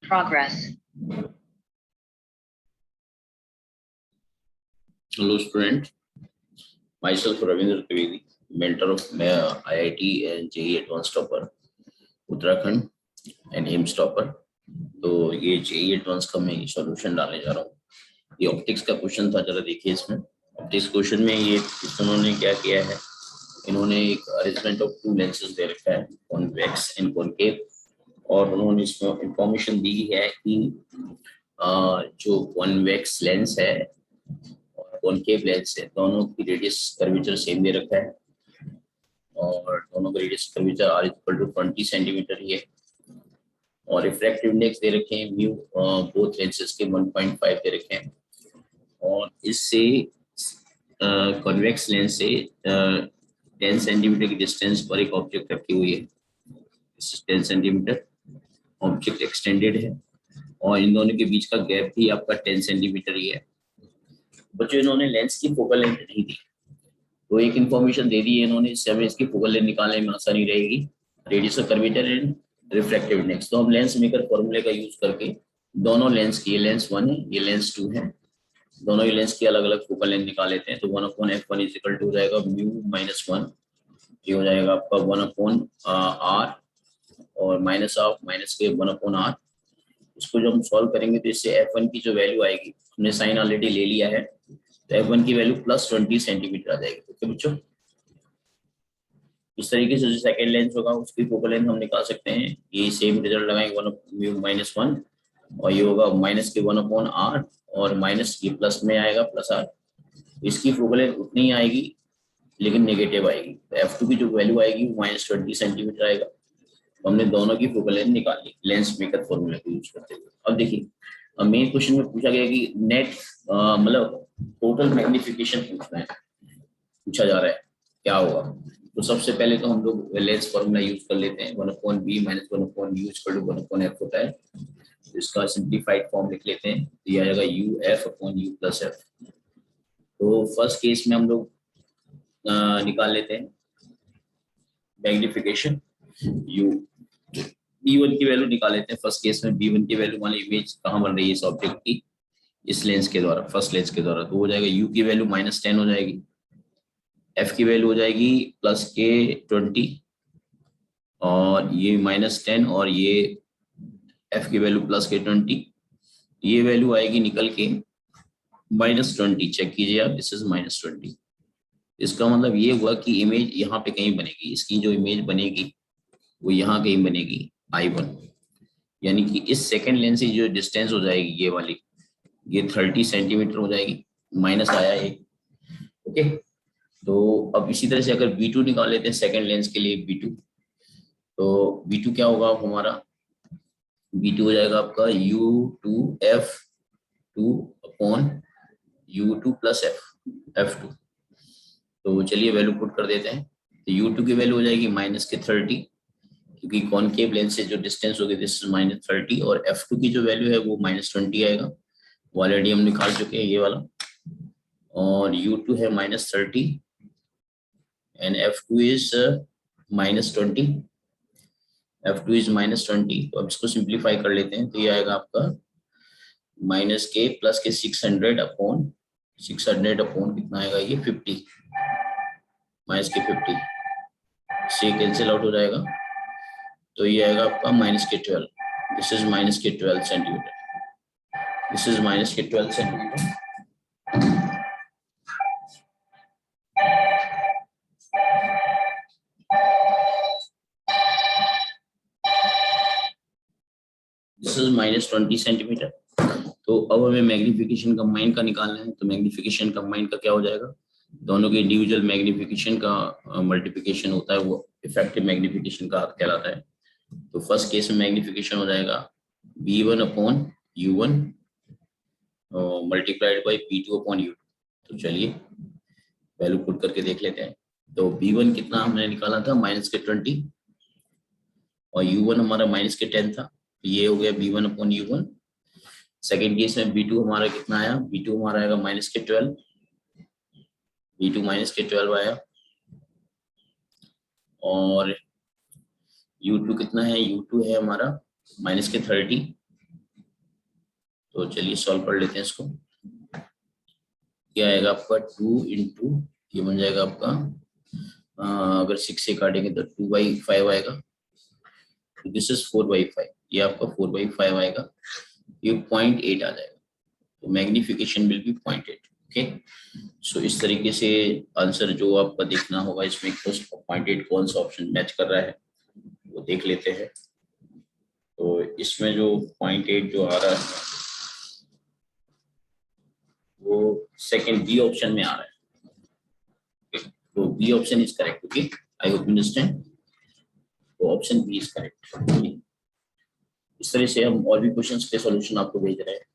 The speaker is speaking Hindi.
Progress. Hello student, myself Ravindra Trivedi, mentor of IIT and JEE Advanced Topper, Uttarakhand and AIIMS topper. तो ये JEE एडवांस का मैं सॉल्यूशन डालने जा रहा हूँ। ये ऑप्टिक्स का क्वेश्चन था, जरा देखिए इसमें। ऑप्टिक्स क्वेश्चन में ये उन्होंने क्या किया है, इन्होंने एक अरेंजमेंट ऑफ टू लेंसेज दे रखा है, कॉन्वेक्स एंड कॉनकेव, और उन्होंने इसमें इंफॉर्मेशन दी है कि जो कॉन्वेक्स लेंस है और कॉनकेव लेंस है, दोनों की रेडियस कर्वेचर सेम दे रखा है, और दोनों का radius curvature r equal to 20 centimetre ही है, और रिफ्रैक्टिव इंडेक्स दे रखे हैं म्यू बोथ लेंसेज के 1.5 दे रखे हैं, और इससे कॉन्वेक्स लेंस से 10 सेंटीमीटर की डिस्टेंस पर एक ऑब्जेक्ट रखी हुई है। 10 सेंटीमीटर ऑब्जेक्ट एक्सटेंडेड है, और इन दोनों के बीच का गैप भी आपका 10 सेंटीमीटर ही है। बच्चों, इन्होंने लेंस की फोकल लेंथ नहीं दी, तो एक इंफॉर्मेशन दे दी है इन्होंने, इससे हमें इसकी फोकल लेंथ निकालने में आसानी रहेगी। Radius of curvature and refractive index, तो हम लेंस मेकर फॉर्मूले का यूज करके दोनों लेंस की, ये लेंस 1 है, ये लेंस 2 है, दोनों ही लेंस की अलग अलग फोकल लेंथ निकाल लेते हैं। तो 1/f1 इज इक्वल टू हो जाएगा μ-1, ये हो जाएगा आपका 1/r, और माइनस ऑफ माइनस के 1/r। इसको जब हम सॉल्व करेंगे तो इससे f1 की जो वैल्यू आएगी, हमने साइन ऑलरेडी ले लिया है, तो f1 की वैल्यू +20 सेंटीमीटर आ जाएगी। ओके बच्चों, इस तरीके से जो सेकेंड लेंस होगा उसकी फोकल लेंथ हम निकाल सकते हैं। ये सेम रिजल्ट लगाएंगे, 1/μ-1, और ये होगा माइनस के 1/r, और माइनस ये प्लस में आएगा +r। इसकी फोकल लेंथ उतनी ही आएगी लेकिन नेगेटिव आएगी, तो f2 की जो वैल्यू आएगी वो -20 सेंटीमीटर आएगा। तो हमने दोनों की फोकल लेंथ निकाल ली लेंस मेकर फॉर्मूला को यूज करते हुए। अब देखिए, मेन क्वेश्चन में पूछा गया कि नेट मतलब टोटल मैग्निफिकेशन पूछा जा रहा है, क्या होगा। तो सबसे पहले तो हम लोग लेंस फॉर्मूला यूज कर लेते हैं, 1/b - 1/u = 1/f होता है। तो इसका सिंप्लीफाइड फॉर्म लिख लेते हैं, तो ये आएगा uf/u + f। तो फर्स्ट केस में हम लोग निकाल लेते हैं मैग्निफिकेशन u, b1 की वैल्यू निकाल लेते हैं। फर्स्ट केस में b1 की वैल्यू, मान ली इमेज कहाँ बन रही है इस ऑब्जेक्ट की, इस लेंस के द्वारा, फर्स्ट लेंस के द्वारा, तो हो जाएगा u की वैल्यू -10 हो जाएगी, f की वैल्यू हो जाएगी +k20, और ये -10, और ये f की वैल्यू +k20, ये वैल्यू आएगी निकल के -20। चेक कीजिए आप, दिस इज -20। इसका मतलब ये हुआ कि इमेज यहाँ पे कहीं बनेगी, इसकी जो इमेज बनेगी वो यहाँ कहीं बनेगी I1, यानी कि इस सेकेंड लेंस से जो डिस्टेंस हो जाएगी ये वाली, ये 30 सेंटीमीटर हो जाएगी, माइनस आया एक। ओके, तो अब इसी तरह से अगर B2 निकाल लेते हैं सेकेंड लेंस के लिए, B2, तो B2 क्या होगा हमारा, B2 हो जाएगा आपका U2f2/U2 + f2। तो चलिए वैल्यू पुट कर देते हैं। तो U2 की वैल्यू हो जाएगी -30, क्योंकि कॉनकेव लेंस से जो डिस्टेंस होगी दिस इज -30, और f2 की जो वैल्यू है वो -20 आएगा, वो ऑलरेडी हम निकाल चुके हैं ये वाला, और U2 है -30 and f2 is -20, f2 is -20। तो अब इसको सिंप्लीफाई कर लेते हैं, तो ये आएगा आपका -k + के 600 अपॉन कितना आएगा, ये 50, -k50 से कैंसिल आउट हो जाएगा, तो ये आएगा आपका -k12। This is -k12 centimetre, this is -k12 centimetre. This is -20 centimetre. तो अब हमें मैग्निफिकेशन कंबाइंड का निकालना है, तो मैग्निफिकेशन कंबाइंड का क्या हो जाएगा, दोनों के इंडिविजुअल मैग्निफिकेशन का मल्टीप्लिकेशन होता है, वो इफेक्टिव मैग्निफिकेशन का कहलाता है। तो फर्स्ट केस में मैग्निफिकेशन हो जाएगा b1/u1 मल्टीप्लाइड बाई b2/u2। तो चलिए वैल्यू पुट करके देख लेते हैं। तो b1 कितना हमने निकाला था, -k20, और u1 हमारा -k10 था, तो ये हो गया b1/u1। सेकेंड केस में b2 हमारा कितना आया, b2 हमारा आएगा -k12, b2 -k12 आया, और u2 कितना है, u2 है हमारा -k30, तो चलिए सॉल्व कर लेते हैं इसको। क्या आएगा आपका 2 इंटू, ये बन जाएगा आपका अगर 6 से काटेंगे तो 2/5 आएगा, दिस इज 4/5, ये आपका 4/5 आएगा, ये 0.8 आ जाएगा, तो मैग्निफिकेशन विल बी 0.8। ओके, सो इस तरीके से आंसर जो आपका देखना होगा इसमें 0.8 कौन सा ऑप्शन मैच कर रहा है वो देख लेते हैं। तो इसमें जो 0.8 जो आ रहा है वो सेकंड बी ऑप्शन में आ रहा है। Okay, तो B option is correct. Okay, I hope you understand, तो ऑप्शन बी इज करेक्ट। इस तरह से हम और भी क्वेश्चंस के सॉल्यूशन आपको भेज रहे हैं।